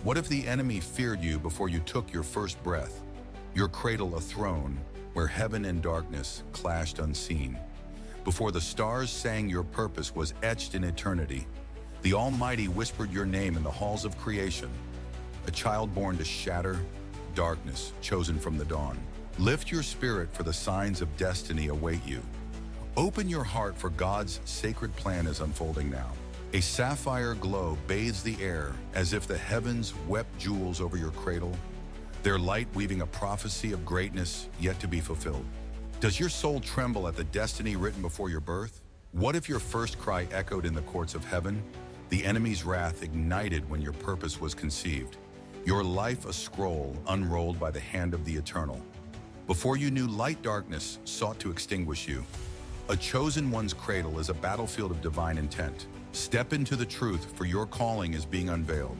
What if the enemy feared you before you took your first breath? Your cradle a throne where heaven and darkness clashed unseen. Before the stars sang, your purpose was etched in eternity. The Almighty whispered your name in the halls of creation. A child born to shatter darkness, chosen from the dawn. Lift your spirit, for the signs of destiny await you. Open your heart, for God's sacred plan is unfolding now. A sapphire glow bathes the air, as if the heavens wept jewels over your cradle, their light weaving a prophecy of greatness yet to be fulfilled. Does your soul tremble at the destiny written before your birth? What if your first cry echoed in the courts of heaven? The enemy's wrath ignited when your purpose was conceived. Your life a scroll unrolled by the hand of the eternal. Before you knew light, darkness sought to extinguish you. A chosen one's cradle is a battlefield of divine intent. Step into the truth, for your calling is being unveiled.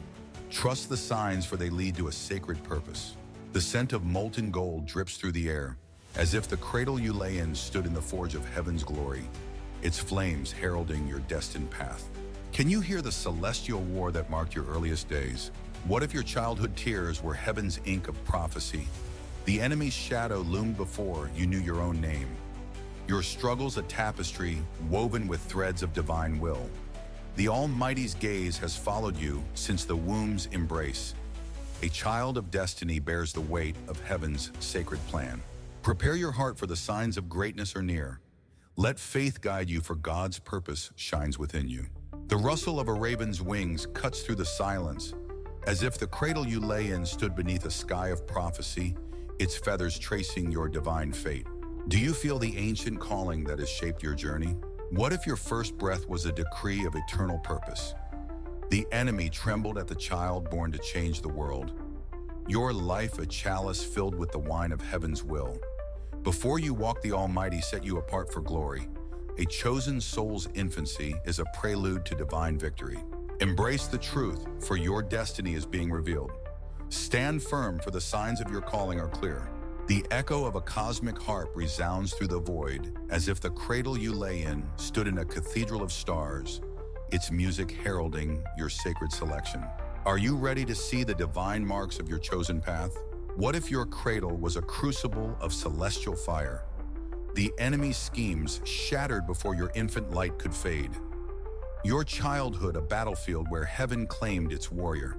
Trust the signs, for they lead to a sacred purpose. The scent of molten gold drips through the air, as if the cradle you lay in stood in the forge of heaven's glory, its flames heralding your destined path. Can you hear the celestial war that marked your earliest days? What if your childhood tears were heaven's ink of prophecy? The enemy's shadow loomed before you knew your own name. Your struggles a tapestry woven with threads of divine will. The Almighty's gaze has followed you since the womb's embrace. A child of destiny bears the weight of heaven's sacred plan. Prepare your heart, for the signs of greatness are near. Let faith guide you, for God's purpose shines within you. The rustle of a raven's wings cuts through the silence, as if the cradle you lay in stood beneath a sky of prophecy, its feathers tracing your divine fate. Do you feel the ancient calling that has shaped your journey? What if your first breath was a decree of eternal purpose? The enemy trembled at the child born to change the world. Your life a chalice filled with the wine of heaven's will. Before you walk, the Almighty set you apart for glory. A chosen soul's infancy is a prelude to divine victory. Embrace the truth, for your destiny is being revealed. Stand firm, for the signs of your calling are clear. The echo of a cosmic harp resounds through the void, as if the cradle you lay in stood in a cathedral of stars, its music heralding your sacred selection. Are you ready to see the divine marks of your chosen path? What if your cradle was a crucible of celestial fire? The enemy's schemes shattered before your infant light could fade. Your childhood a battlefield where heaven claimed its warrior.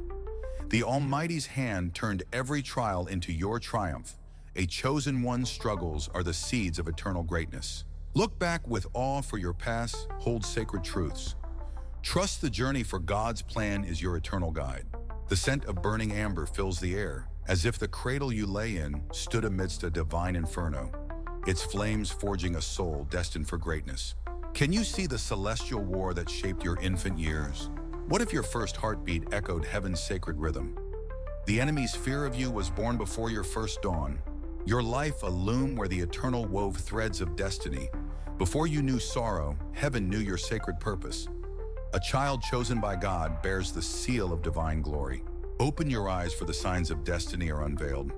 The Almighty's hand turned every trial into your triumph. A chosen one's struggles are the seeds of eternal greatness. Look back with awe, for your past holds sacred truths. Trust the journey, for God's plan is your eternal guide. The scent of burning amber fills the air, as if the cradle you lay in stood amidst a divine inferno, its flames forging a soul destined for greatness. Can you see the celestial war that shaped your infant years? What if your first heartbeat echoed heaven's sacred rhythm? The enemy's fear of you was born before your first dawn. Your life a loom where the eternal wove threads of destiny. Before you knew sorrow, heaven knew your sacred purpose. A child chosen by God bears the seal of divine glory. Open your eyes, for the signs of destiny are unveiled.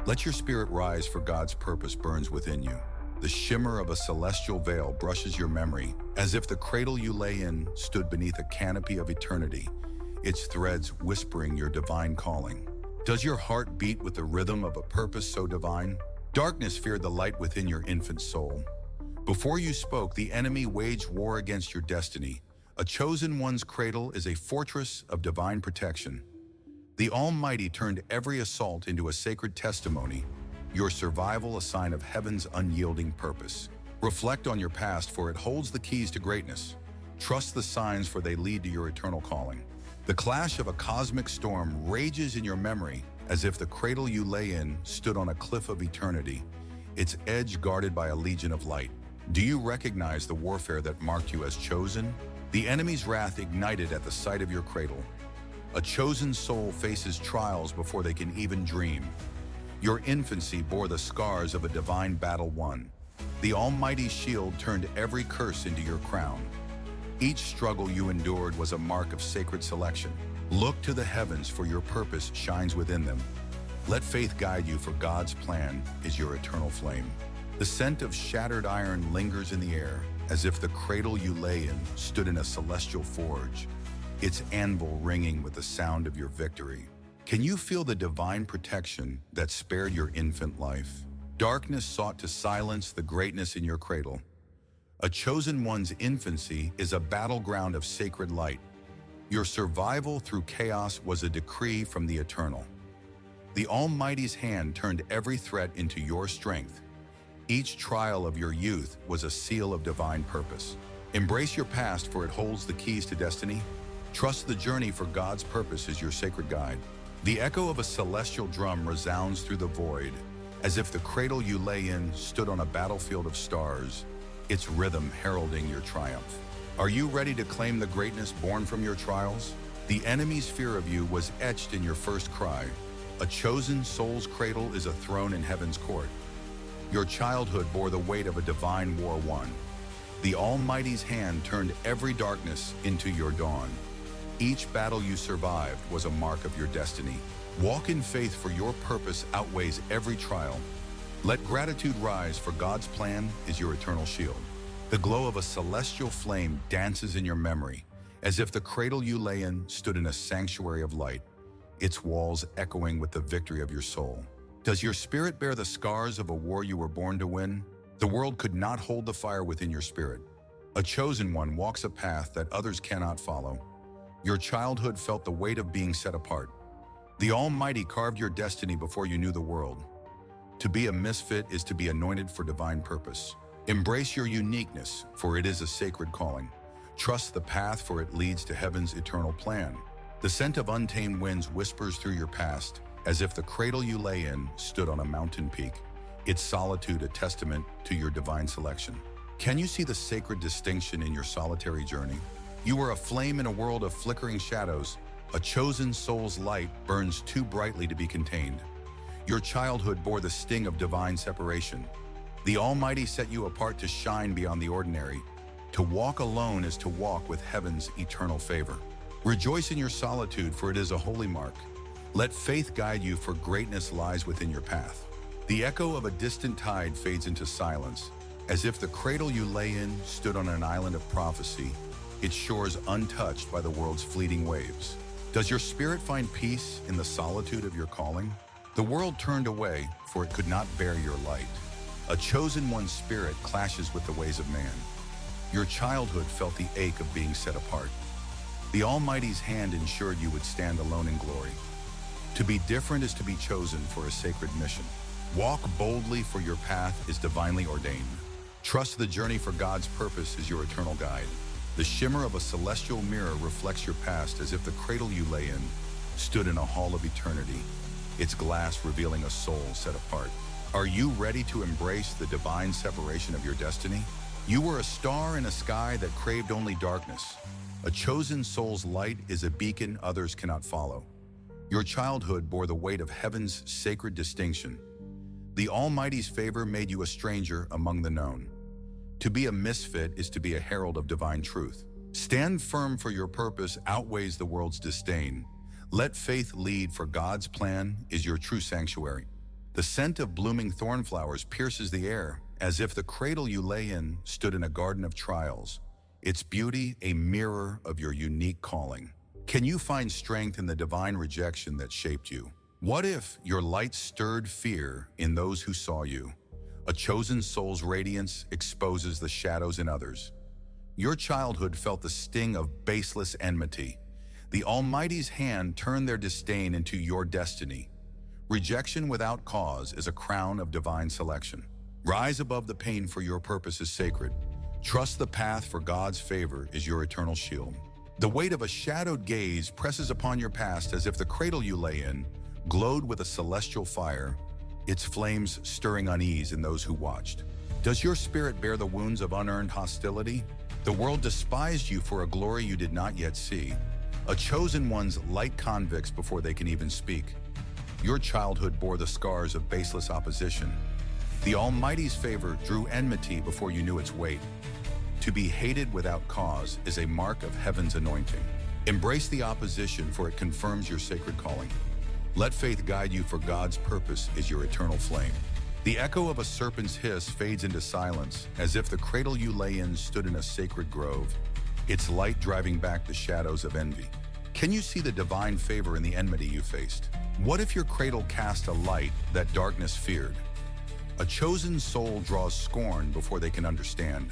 Let your spirit rise, for God's purpose burns within you. The shimmer of a celestial veil brushes your memory, as if the cradle you lay in stood beneath a canopy of eternity, its threads whispering your divine calling. Does your heart beat with the rhythm of a purpose so divine? Darkness feared the light within your infant soul. Before you spoke, the enemy waged war against your destiny. A chosen one's cradle is a fortress of divine protection. The Almighty turned every assault into a sacred testimony, your survival a sign of heaven's unyielding purpose. Reflect on your past, for it holds the keys to greatness. Trust the signs, for they lead to your eternal calling. The clash of a cosmic storm rages in your memory, as if the cradle you lay in stood on a cliff of eternity, its edge guarded by a legion of light. Do you recognize the warfare that marked you as chosen? The enemy's wrath ignited at the sight of your cradle. A chosen soul faces trials before they can even dream. Your infancy bore the scars of a divine battle won. The Almighty's shield turned every curse into your crown. Each struggle you endured was a mark of sacred selection. Look to the heavens, for your purpose shines within them. Let faith guide you, for God's plan is your eternal flame. The scent of shattered iron lingers in the air, as if the cradle you lay in stood in a celestial forge, its anvil ringing with the sound of your victory. Can you feel the divine protection that spared your infant life? Darkness sought to silence the greatness in your cradle. A chosen one's infancy is a battleground of sacred light. Your survival through chaos was a decree from the eternal. The Almighty's hand turned every threat into your strength. Each trial of your youth was a seal of divine purpose. Embrace your past, for it holds the keys to destiny. Trust the journey, for God's purpose is your sacred guide. The echo of a celestial drum resounds through the void, as if the cradle you lay in stood on a battlefield of stars, its rhythm heralding your triumph. Are you ready to claim the greatness born from your trials? The enemy's fear of you was etched in your first cry. A chosen soul's cradle is a throne in heaven's court. Your childhood bore the weight of a divine war won. The Almighty's hand turned every darkness into your dawn. Each battle you survived was a mark of your destiny. Walk in faith, for your purpose outweighs every trial. Let gratitude rise, for God's plan is your eternal shield. The glow of a celestial flame dances in your memory, as if the cradle you lay in stood in a sanctuary of light, its walls echoing with the victory of your soul. Does your spirit bear the scars of a war you were born to win? The world could not hold the fire within your spirit. A chosen one walks a path that others cannot follow. Your childhood felt the weight of being set apart. The Almighty carved your destiny before you knew the world. To be a misfit is to be anointed for divine purpose. Embrace your uniqueness, for it is a sacred calling. Trust the path, for it leads to heaven's eternal plan. The scent of untamed winds whispers through your past, as if the cradle you lay in stood on a mountain peak, its solitude a testament to your divine selection. Can you see the sacred distinction in your solitary journey? You are a flame in a world of flickering shadows. A chosen soul's light burns too brightly to be contained. Your childhood bore the sting of divine separation. The Almighty set you apart to shine beyond the ordinary. To walk alone is to walk with heaven's eternal favor. Rejoice in your solitude, for it is a holy mark. Let faith guide you, for greatness lies within your path. The echo of a distant tide fades into silence, as if the cradle you lay in stood on an island of prophecy, its shores untouched by the world's fleeting waves. Does your spirit find peace in the solitude of your calling? The world turned away, for it could not bear your light. A chosen one's spirit clashes with the ways of man. Your childhood felt the ache of being set apart. The Almighty's hand ensured you would stand alone in glory. To be different is to be chosen for a sacred mission. Walk boldly, for your path is divinely ordained. Trust the journey, for God's purpose is your eternal guide. The shimmer of a celestial mirror reflects your past, as if the cradle you lay in stood in a hall of eternity, its glass revealing a soul set apart. Are you ready to embrace the divine separation of your destiny? You were a star in a sky that craved only darkness. A chosen soul's light is a beacon others cannot follow. Your childhood bore the weight of heaven's sacred distinction. The Almighty's favor made you a stranger among the known. To be a misfit is to be a herald of divine truth. Stand firm, for your purpose outweighs the world's disdain. Let faith lead, for God's plan is your true sanctuary. The scent of blooming thorn flowers pierces the air, as if the cradle you lay in stood in a garden of trials, its beauty a mirror of your unique calling. Can you find strength in the divine rejection that shaped you? What if your light stirred fear in those who saw you? A chosen soul's radiance exposes the shadows in others. Your childhood felt the sting of baseless enmity. The Almighty's hand turned their disdain into your destiny. Rejection without cause is a crown of divine selection. Rise above the pain, for your purpose is sacred. Trust the path, for God's favor is your eternal shield. The weight of a shadowed gaze presses upon your past, as if the cradle you lay in glowed with a celestial fire, its flames stirring unease in those who watched. Does your spirit bear the wounds of unearned hostility? The world despised you for a glory you did not yet see. A chosen one's light convicts before they can even speak. Your childhood bore the scars of baseless opposition. The Almighty's favor drew enmity before you knew its weight. To be hated without cause is a mark of heaven's anointing. Embrace the opposition, for it confirms your sacred calling. Let faith guide you, for God's purpose is your eternal flame. The echo of a serpent's hiss fades into silence, as if the cradle you lay in stood in a sacred grove, its light driving back the shadows of envy. Can you see the divine favor in the enmity you faced? What if your cradle cast a light that darkness feared? A chosen soul draws scorn before they can understand.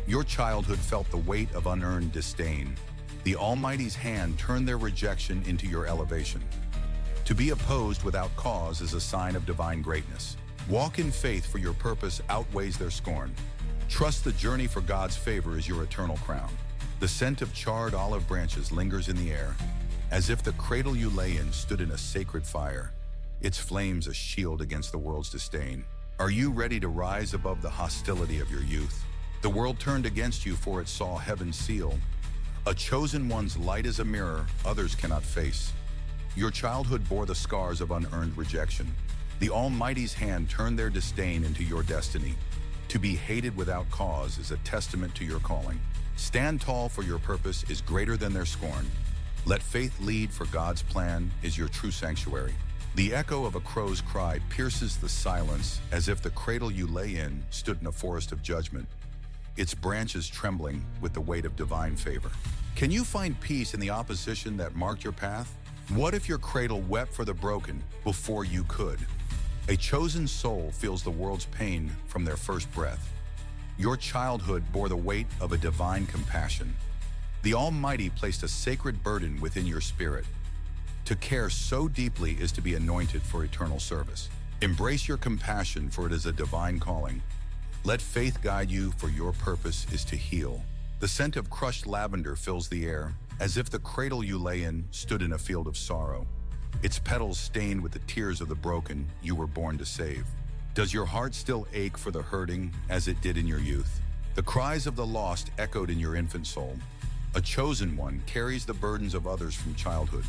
Your childhood felt the weight of unearned disdain. The Almighty's hand turned their rejection into your elevation. To be opposed without cause is a sign of divine greatness. Walk in faith, for your purpose outweighs their scorn. Trust the journey, for God's favor is your eternal crown. The scent of charred olive branches lingers in the air, as if the cradle you lay in stood in a sacred fire, its flames a shield against the world's disdain. Are you ready to rise above the hostility of your youth? The world turned against you, for it saw heaven's seal. A chosen one's light is a mirror others cannot face. Your childhood bore the scars of unearned rejection. The Almighty's hand turned their disdain into your destiny. To be hated without cause is a testament to your calling. Stand tall, for your purpose is greater than their scorn. Let faith lead, for God's plan is your true sanctuary. The echo of a crow's cry pierces the silence, as if the cradle you lay in stood in a forest of judgment, its branches trembling with the weight of divine favor. Can you find peace in the opposition that marked your path? What if your cradle wept for the broken before you could? A chosen soul feels the world's pain from their first breath. Your childhood bore the weight of a divine compassion. The Almighty placed a sacred burden within your spirit. To care so deeply is to be anointed for eternal service. Embrace your compassion, for it is a divine calling. Let faith guide you, for your purpose is to heal. The scent of crushed lavender fills the air, as if the cradle you lay in stood in a field of sorrow, its petals stained with the tears of the broken you were born to save. Does your heart still ache for the hurting as it did in your youth? The cries of the lost echoed in your infant soul. A chosen one carries the burdens of others from childhood.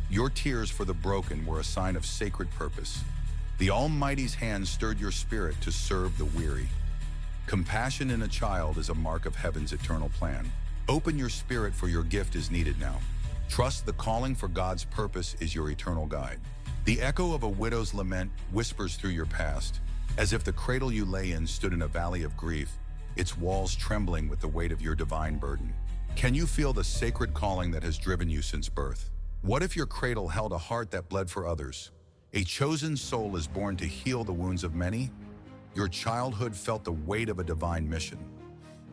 Your tears for the broken were a sign of sacred purpose. The Almighty's hand stirred your spirit to serve the weary. Compassion in a child is a mark of heaven's eternal plan. Open your spirit, for your gift is needed now. Trust the calling, for God's purpose is your eternal guide. The echo of a widow's lament whispers through your past, as if the cradle you lay in stood in a valley of grief, its walls trembling with the weight of your divine burden. Can you feel the sacred calling that has driven you since birth? What if your cradle held a heart that bled for others? A chosen soul is born to heal the wounds of many. Your childhood felt the weight of a divine mission.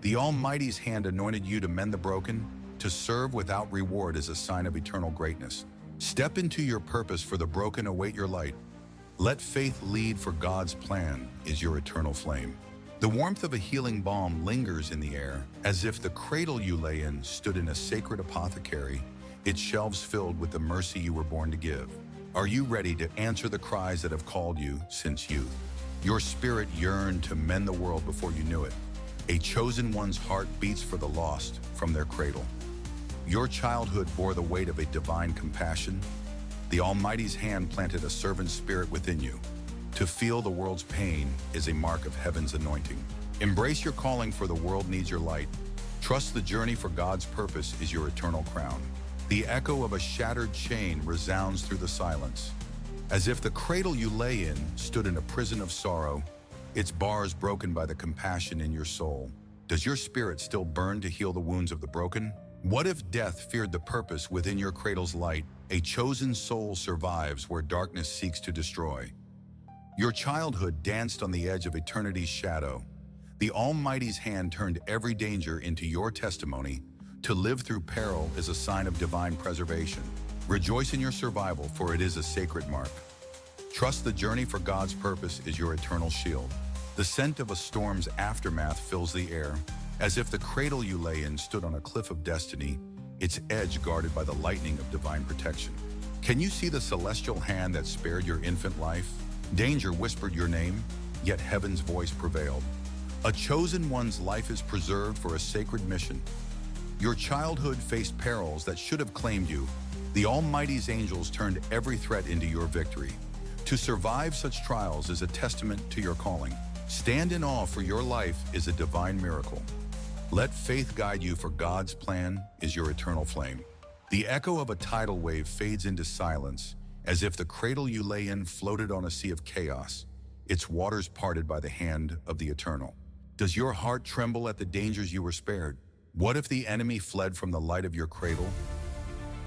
The Almighty's hand anointed you to mend the broken. To serve without reward is a sign of eternal greatness. Step into your purpose, for the broken await your light. Let faith lead, for God's plan is your eternal flame. The warmth of a healing balm lingers in the air, as if the cradle you lay in stood in a sacred apothecary, its shelves filled with the mercy you were born to give. Are you ready to answer the cries that have called you since youth? Your spirit yearned to mend the world before you knew it. A chosen one's heart beats for the lost from their cradle. Your childhood bore the weight of a divine compassion. The Almighty's hand planted a servant spirit within you. To feel the world's pain is a mark of heaven's anointing. Embrace your calling, for the world needs your light. Trust the journey, for God's purpose is your eternal crown. The echo of a shattered chain resounds through the silence, as if the cradle you lay in stood in a prison of sorrow, its bars broken by the compassion in your soul. Does your spirit still burn to heal the wounds of the broken? What if death feared the purpose within your cradle's light? A chosen soul survives where darkness seeks to destroy. Your childhood danced on the edge of eternity's shadow. The Almighty's hand turned every danger into your testimony. To live through peril is a sign of divine preservation. Rejoice in your survival, for it is a sacred mark. Trust the journey, for God's purpose is your eternal shield. The scent of a storm's aftermath fills the air, as if the cradle you lay in stood on a cliff of destiny, its edge guarded by the lightning of divine protection. Can you see the celestial hand that spared your infant life? Danger whispered your name, yet heaven's voice prevailed. A chosen one's life is preserved for a sacred mission. Your childhood faced perils that should have claimed you. The Almighty's angels turned every threat into your victory. To survive such trials is a testament to your calling. Stand in awe, for your life is a divine miracle. Let faith guide you, for God's plan is your eternal flame. The echo of a tidal wave fades into silence, as if the cradle you lay in floated on a sea of chaos, its waters parted by the hand of the eternal. Does your heart tremble at the dangers you were spared? What if the enemy fled from the light of your cradle?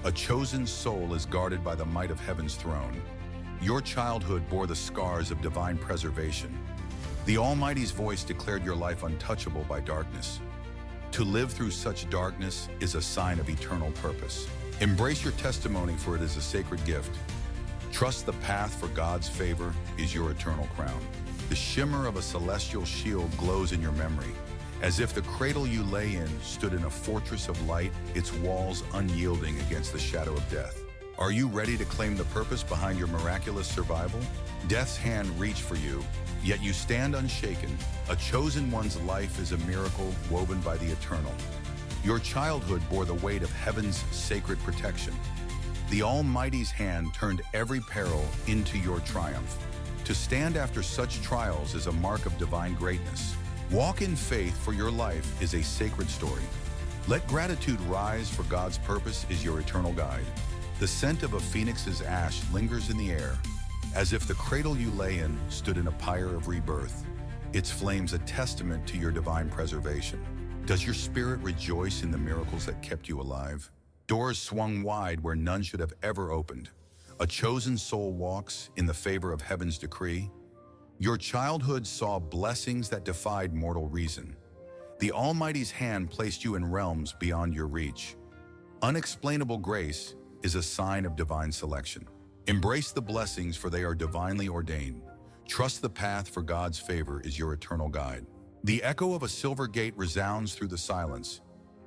A chosen soul is guarded by the might of heaven's throne. Your childhood bore the scars of divine preservation. The Almighty's voice declared your life untouchable by darkness. To live through such darkness is a sign of eternal purpose. Embrace your testimony, for it is a sacred gift. Trust the path, for God's favor is your eternal crown. The shimmer of a celestial shield glows in your memory, as if the cradle you lay in stood in a fortress of light, its walls unyielding against the shadow of death. Are you ready to claim the purpose behind your miraculous survival? Death's hand reached for you, yet you stand unshaken. A chosen one's life is a miracle woven by the eternal. Your childhood bore the weight of heaven's sacred protection. The Almighty's hand turned every peril into your triumph. To stand after such trials is a mark of divine greatness. Walk in faith, for your life is a sacred story. Let gratitude rise, for God's purpose is your eternal guide. The scent of a phoenix's ash lingers in the air, as if the cradle you lay in stood in a pyre of rebirth, its flames a testament to your divine preservation. Does your spirit rejoice in the miracles that kept you alive? Doors swung wide where none should have ever opened. A chosen soul walks in the favor of heaven's decree. Your childhood saw blessings that defied mortal reason. The Almighty's hand placed you in realms beyond your reach. Unexplainable grace is a sign of divine selection. Embrace the blessings, for they are divinely ordained. Trust the path, for God's favor is your eternal guide. The echo of a silver gate resounds through the silence,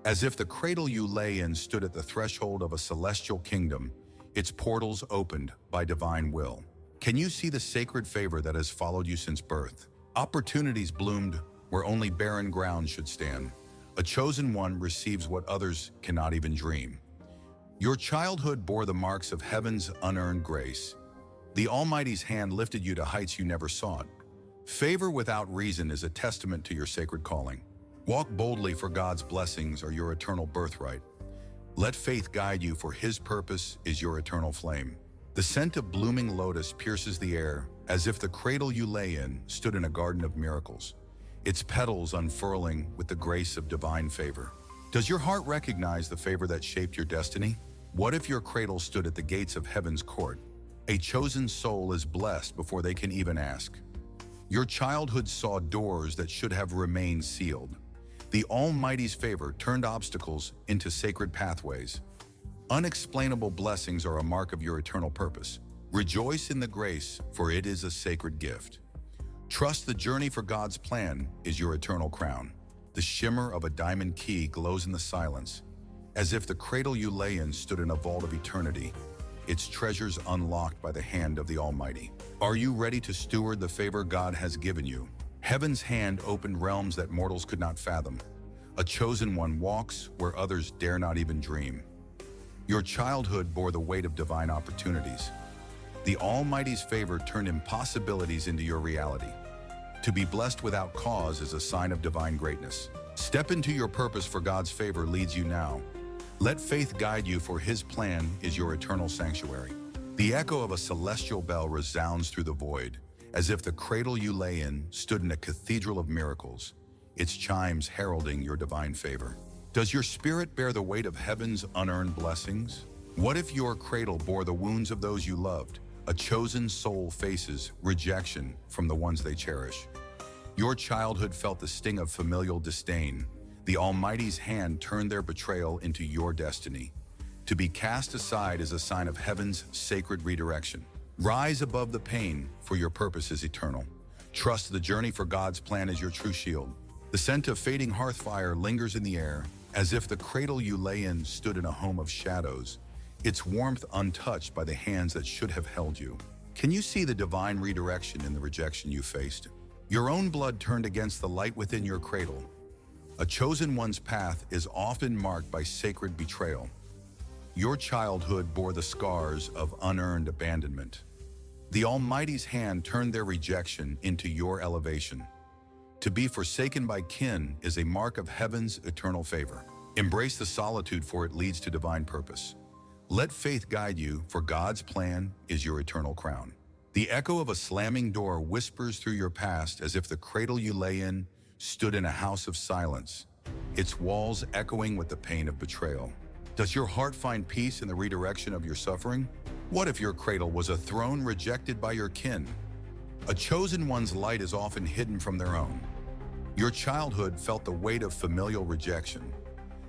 as if the cradle you lay in stood at the threshold of a celestial kingdom, its portals opened by divine will. Can you see the sacred favor that has followed you since birth? Opportunities bloomed where only barren ground should stand. A chosen one receives what others cannot even dream. Your childhood bore the marks of heaven's unearned grace. The Almighty's hand lifted you to heights you never sought. Favor without reason is a testament to your sacred calling. Walk boldly, for God's blessings are your eternal birthright. Let faith guide you, for His purpose is your eternal flame. The scent of blooming lotus pierces the air, as if the cradle you lay in stood in a garden of miracles, its petals unfurling with the grace of divine favor. Does your heart recognize the favor that shaped your destiny? What if your cradle stood at the gates of heaven's court? A chosen soul is blessed before they can even ask. Your childhood saw doors that should have remained sealed. The Almighty's favor turned obstacles into sacred pathways. Unexplainable blessings are a mark of your eternal purpose. Rejoice in the grace, for it is a sacred gift. Trust the journey, for God's plan is your eternal crown. The shimmer of a diamond key glows in the silence, as if the cradle you lay in stood in a vault of eternity, its treasures unlocked by the hand of the Almighty. Are you ready to steward the favor God has given you? Heaven's hand opened realms that mortals could not fathom. A chosen one walks where others dare not even dream. Your childhood bore the weight of divine opportunities. The Almighty's favor turned impossibilities into your reality. To be blessed without cause is a sign of divine greatness. Step into your purpose, for God's favor leads you now. Let faith guide you, for His plan is your eternal sanctuary. The echo of a celestial bell resounds through the void, as if the cradle you lay in stood in a cathedral of miracles, its chimes heralding your divine favor. Does your spirit bear the weight of heaven's unearned blessings? What if your cradle bore the wounds of those you loved? A chosen soul faces rejection from the ones they cherish. Your childhood felt the sting of familial disdain. The Almighty's hand turned their betrayal into your destiny. To be cast aside is a sign of heaven's sacred redirection. Rise above the pain, for your purpose is eternal. Trust the journey, for God's plan is your true shield. The scent of fading hearth fire lingers in the air, as if the cradle you lay in stood in a home of shadows, its warmth untouched by the hands that should have held you. Can you see the divine redirection in the rejection you faced? Your own blood turned against the light within your cradle. A chosen one's path is often marked by sacred betrayal. Your childhood bore the scars of unearned abandonment. The Almighty's hand turned their rejection into your elevation. To be forsaken by kin is a mark of heaven's eternal favor. Embrace the solitude, for it leads to divine purpose. Let faith guide you, for God's plan is your eternal crown. The echo of a slamming door whispers through your past, as if the cradle you lay in stood in a house of silence, its walls echoing with the pain of betrayal. Does your heart find peace in the redirection of your suffering? What if your cradle was a throne rejected by your kin? A chosen one's light is often hidden from their own. Your childhood felt the weight of familial rejection.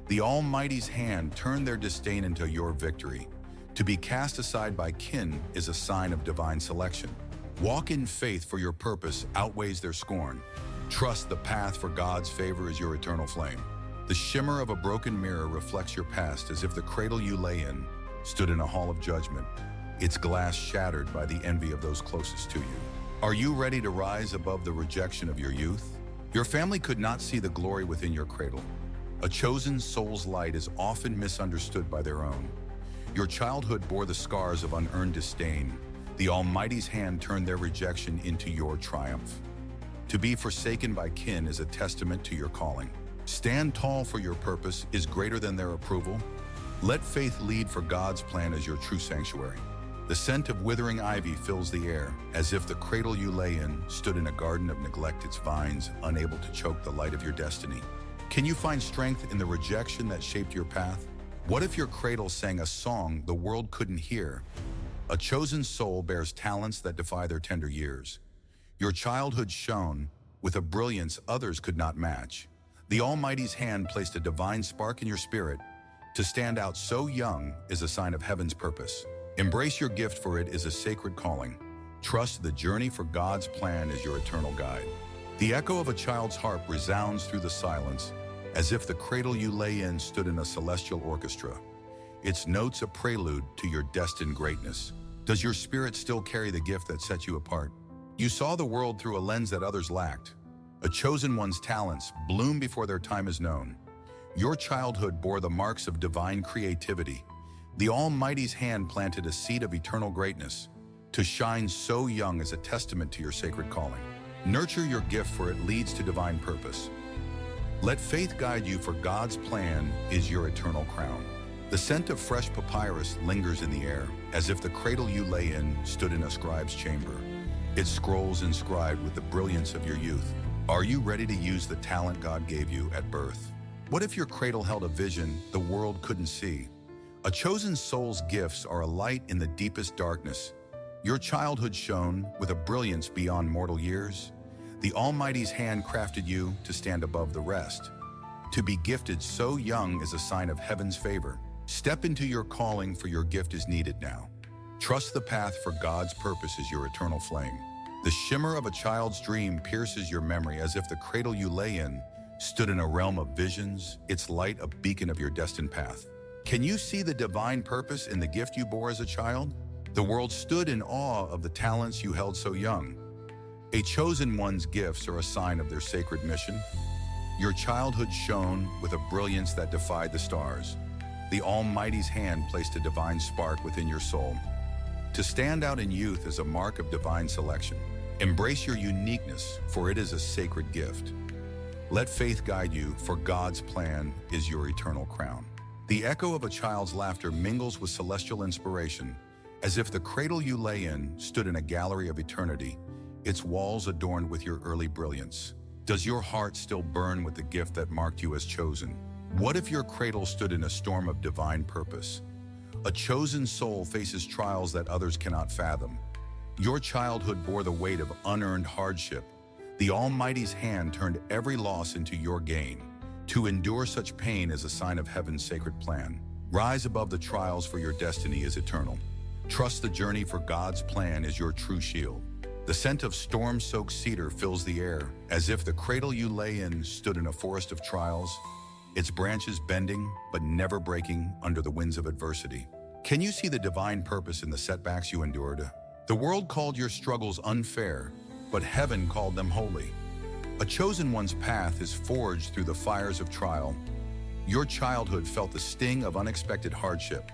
The Almighty's hand turned their disdain into your victory. To be cast aside by kin is a sign of divine selection. Walk in faith, for your purpose outweighs their scorn. Trust the path, for God's favor is your eternal flame. The shimmer of a broken mirror reflects your past, as if the cradle you lay in stood in a hall of judgment, its glass shattered by the envy of those closest to you. Are you ready to rise above the rejection of your youth? Your family could not see the glory within your cradle. A chosen soul's light is often misunderstood by their own. Your childhood bore the scars of unearned disdain. The Almighty's hand turned their rejection into your triumph. To be forsaken by kin is a testament to your calling. Stand tall, for your purpose is greater than their approval. Let faith lead, for God's plan is your true sanctuary. The scent of withering ivy fills the air, as if the cradle you lay in stood in a garden of neglect, its vines unable to choke the light of your destiny. Can you find strength in the rejection that shaped your path? What if your cradle sang a song the world couldn't hear? A chosen soul bears talents that defy their tender years. Your childhood shone with a brilliance others could not match. The Almighty's hand placed a divine spark in your spirit. To stand out so young is a sign of heaven's purpose. Embrace your gift, for it is a sacred calling. Trust the journey, for God's plan is your eternal guide. The echo of a child's harp resounds through the silence, as if the cradle you lay in stood in a celestial orchestra, its notes a prelude to your destined greatness. Does your spirit still carry the gift that sets you apart? You saw the world through a lens that others lacked. A chosen one's talents bloom before their time is known. Your childhood bore the marks of divine creativity. The Almighty's hand planted a seed of eternal greatness. To shine so young is a testament to your sacred calling. Nurture your gift, for it leads to divine purpose. Let faith guide you, for God's plan is your eternal crown. The scent of fresh papyrus lingers in the air, as if the cradle you lay in stood in a scribe's chamber, its scrolls inscribed with the brilliance of your youth. Are you ready to use the talent God gave you at birth? What if your cradle held a vision the world couldn't see? A chosen soul's gifts are a light in the deepest darkness. Your childhood shone with a brilliance beyond mortal years. The Almighty's hand crafted you to stand above the rest. To be gifted so young is a sign of heaven's favor. Step into your calling, for your gift is needed now. Trust the path, for God's purpose is your eternal flame. The shimmer of a child's dream pierces your memory, as if the cradle you lay in stood in a realm of visions, its light a beacon of your destined path. Can you see the divine purpose in the gift you bore as a child? The world stood in awe of the talents you held so young. A chosen one's gifts are a sign of their sacred mission. Your childhood shone with a brilliance that defied the stars. The Almighty's hand placed a divine spark within your soul. To stand out in youth is a mark of divine selection. Embrace your uniqueness, for it is a sacred gift. Let faith guide you, for God's plan is your eternal crown. The echo of a child's laughter mingles with celestial inspiration, as if the cradle you lay in stood in a gallery of eternity, its walls adorned with your early brilliance. Does your heart still burn with the gift that marked you as chosen? What if your cradle stood in a storm of divine purpose? A chosen soul faces trials that others cannot fathom. Your childhood bore the weight of unearned hardship. The Almighty's hand turned every loss into your gain. To endure such pain is a sign of heaven's sacred plan. Rise above the trials, for your destiny is eternal. Trust the journey, for God's plan is your true shield. The scent of storm-soaked cedar fills the air, as if the cradle you lay in stood in a forest of trials, its branches bending but never breaking under the winds of adversity. Can you see the divine purpose in the setbacks you endured? The world called your struggles unfair, but heaven called them holy. A chosen one's path is forged through the fires of trial. Your childhood felt the sting of unexpected hardship.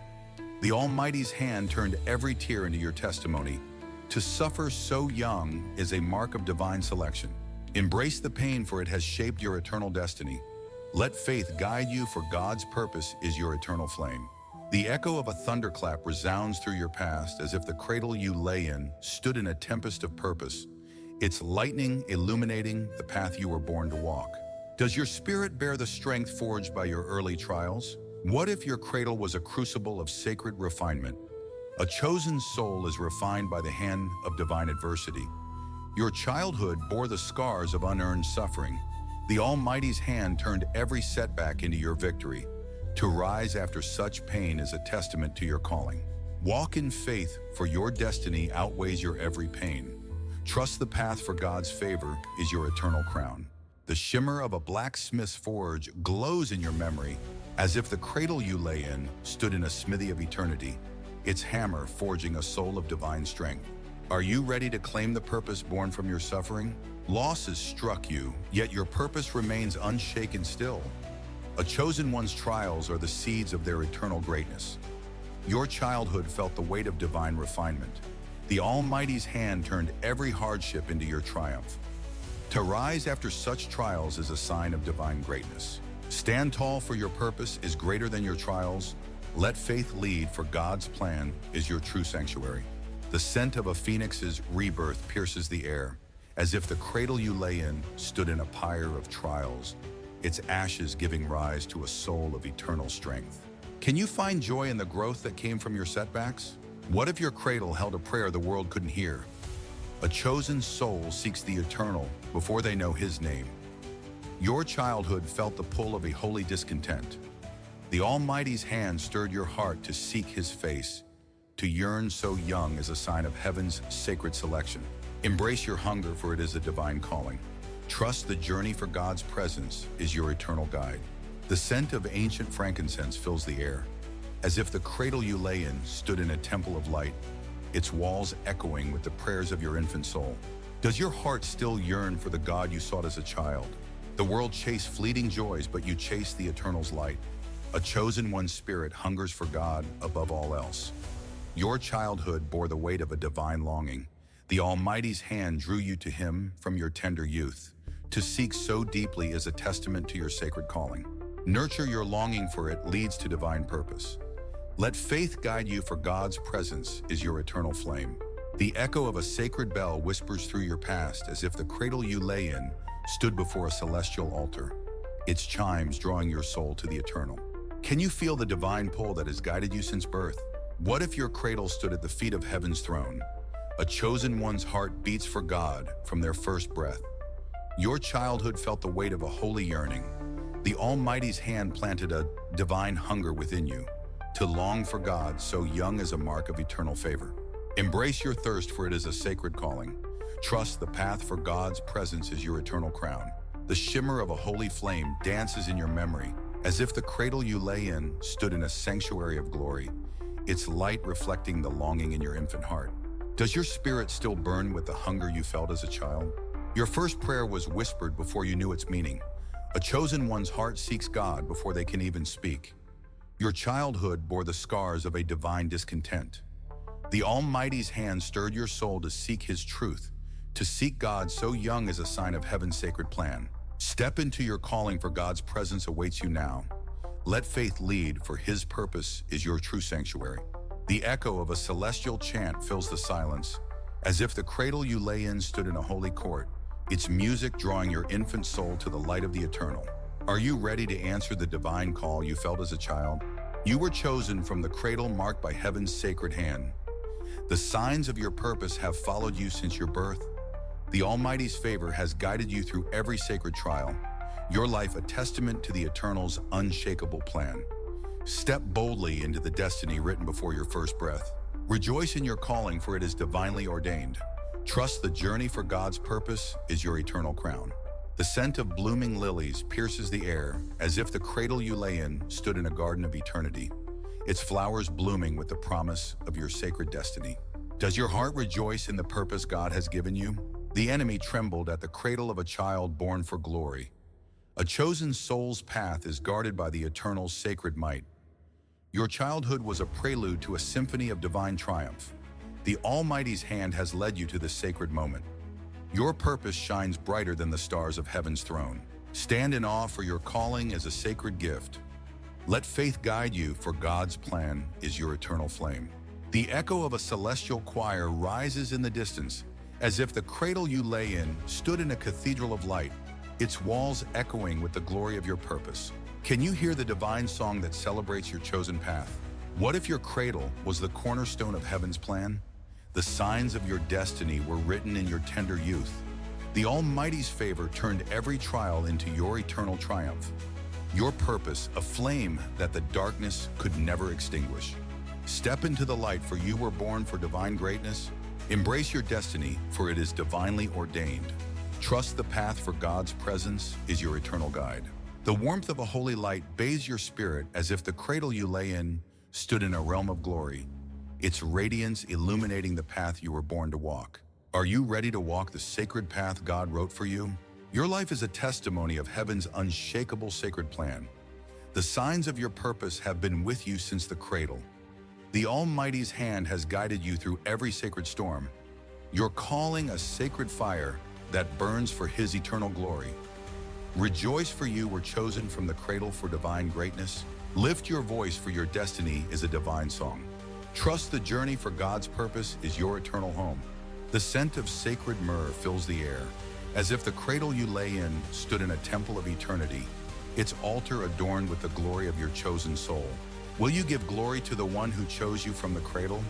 The Almighty's hand turned every tear into your testimony. To suffer so young is a mark of divine selection. Embrace the pain, for it has shaped your eternal destiny. Let faith guide you, for God's purpose is your eternal flame. The echo of a thunderclap resounds through your past, as if the cradle you lay in stood in a tempest of purpose, its lightning illuminating the path you were born to walk. Does your spirit bear the strength forged by your early trials? What if your cradle was a crucible of sacred refinement? A chosen soul is refined by the hand of divine adversity. Your childhood bore the scars of unearned suffering. The Almighty's hand turned every setback into your victory. To rise after such pain is a testament to your calling. Walk in faith, for your destiny outweighs your every pain. Trust the path, for God's favor is your eternal crown. The shimmer of a blacksmith's forge glows in your memory, as if the cradle you lay in stood in a smithy of eternity, its hammer forging a soul of divine strength. Are you ready to claim the purpose born from your suffering? Loss has struck you, yet your purpose remains unshaken still. A chosen one's trials are the seeds of their eternal greatness. Your childhood felt the weight of divine refinement. The Almighty's hand turned every hardship into your triumph. To rise after such trials is a sign of divine greatness. Stand tall, for your purpose is greater than your trials. Let faith lead, for God's plan is your true sanctuary. The scent of a phoenix's rebirth pierces the air, as if the cradle you lay in stood in a pyre of trials, its ashes giving rise to a soul of eternal strength. Can you find joy in the growth that came from your setbacks? What if your cradle held a prayer the world couldn't hear? A chosen soul seeks the eternal before they know His name. Your childhood felt the pull of a holy discontent. The Almighty's hand stirred your heart to seek His face. To yearn so young is a sign of heaven's sacred selection. Embrace your hunger, for it is a divine calling. Trust the journey, for God's presence is your eternal guide. The scent of ancient frankincense fills the air, as if the cradle you lay in stood in a temple of light, its walls echoing with the prayers of your infant soul. Does your heart still yearn for the God you sought as a child? The world chased fleeting joys, but you chased the eternal's light. A chosen one's spirit hungers for God above all else. Your childhood bore the weight of a divine longing. The Almighty's hand drew you to Him from your tender youth. To seek so deeply is a testament to your sacred calling. Nurture your longing, for it leads to divine purpose. Let faith guide you, for God's presence is your eternal flame. The echo of a sacred bell whispers through your past, as if the cradle you lay in stood before a celestial altar, its chimes drawing your soul to the eternal. Can you feel the divine pull that has guided you since birth? What if your cradle stood at the feet of heaven's throne? A chosen one's heart beats for God from their first breath. Your childhood felt the weight of a holy yearning. The Almighty's hand planted a divine hunger within you. To long for God so young is a mark of eternal favor. Embrace your thirst, for it is a sacred calling. Trust the path, for God's presence is your eternal crown. The shimmer of a holy flame dances in your memory, as if the cradle you lay in stood in a sanctuary of glory, its light reflecting the longing in your infant heart. Does your spirit still burn with the hunger you felt as a child? Your first prayer was whispered before you knew its meaning. A chosen one's heart seeks God before they can even speak. Your childhood bore the scars of a divine discontent. The Almighty's hand stirred your soul to seek His truth. To seek God so young is a sign of heaven's sacred plan. Step into your calling, for God's presence awaits you now. Let faith lead, for His purpose is your true sanctuary. The echo of a celestial chant fills the silence, as if the cradle you lay in stood in a holy court, its music drawing your infant soul to the light of the eternal. Are you ready to answer the divine call you felt as a child? You were chosen from the cradle marked by heaven's sacred hand. The signs of your purpose have followed you since your birth. The Almighty's favor has guided you through every sacred trial, your life a testament to the Eternal's unshakable plan. Step boldly into the destiny written before your first breath. Rejoice in your calling, for it is divinely ordained. Trust the journey, for God's purpose is your eternal crown. The scent of blooming lilies pierces the air, as if the cradle you lay in stood in a garden of eternity, its flowers blooming with the promise of your sacred destiny. Does your heart rejoice in the purpose God has given you? The enemy trembled at the cradle of a child born for glory. A chosen soul's path is guarded by the eternal's sacred might. Your childhood was a prelude to a symphony of divine triumph. The Almighty's hand has led you to this sacred moment. Your purpose shines brighter than the stars of heaven's throne. Stand in awe, for your calling is a sacred gift. Let faith guide you, for God's plan is your eternal flame. The echo of a celestial choir rises in the distance, as if the cradle you lay in stood in a cathedral of light, its walls echoing with the glory of your purpose. Can you hear the divine song that celebrates your chosen path? What if your cradle was the cornerstone of heaven's plan? The signs of your destiny were written in your tender youth. The Almighty's favor turned every trial into your eternal triumph. Your purpose, a flame that the darkness could never extinguish. Step into the light, for you were born for divine greatness. Embrace your destiny, for it is divinely ordained. Trust the path, for God's presence is your eternal guide. The warmth of a holy light bathes your spirit as if the cradle you lay in stood in a realm of glory, its radiance illuminating the path you were born to walk. Are you ready to walk the sacred path God wrote for you? Your life is a testimony of heaven's unshakable sacred plan. The signs of your purpose have been with you since the cradle. The Almighty's hand has guided you through every sacred storm. Your calling a sacred fire that burns for His eternal glory. Rejoice, for you were chosen from the cradle for divine greatness. Lift your voice, for your destiny is a divine song. Trust the journey, for God's purpose is your eternal home. The scent of sacred myrrh fills the air, as if the cradle you lay in stood in a temple of eternity, its altar adorned with the glory of your chosen soul. Will you give glory to the one who chose you from the cradle?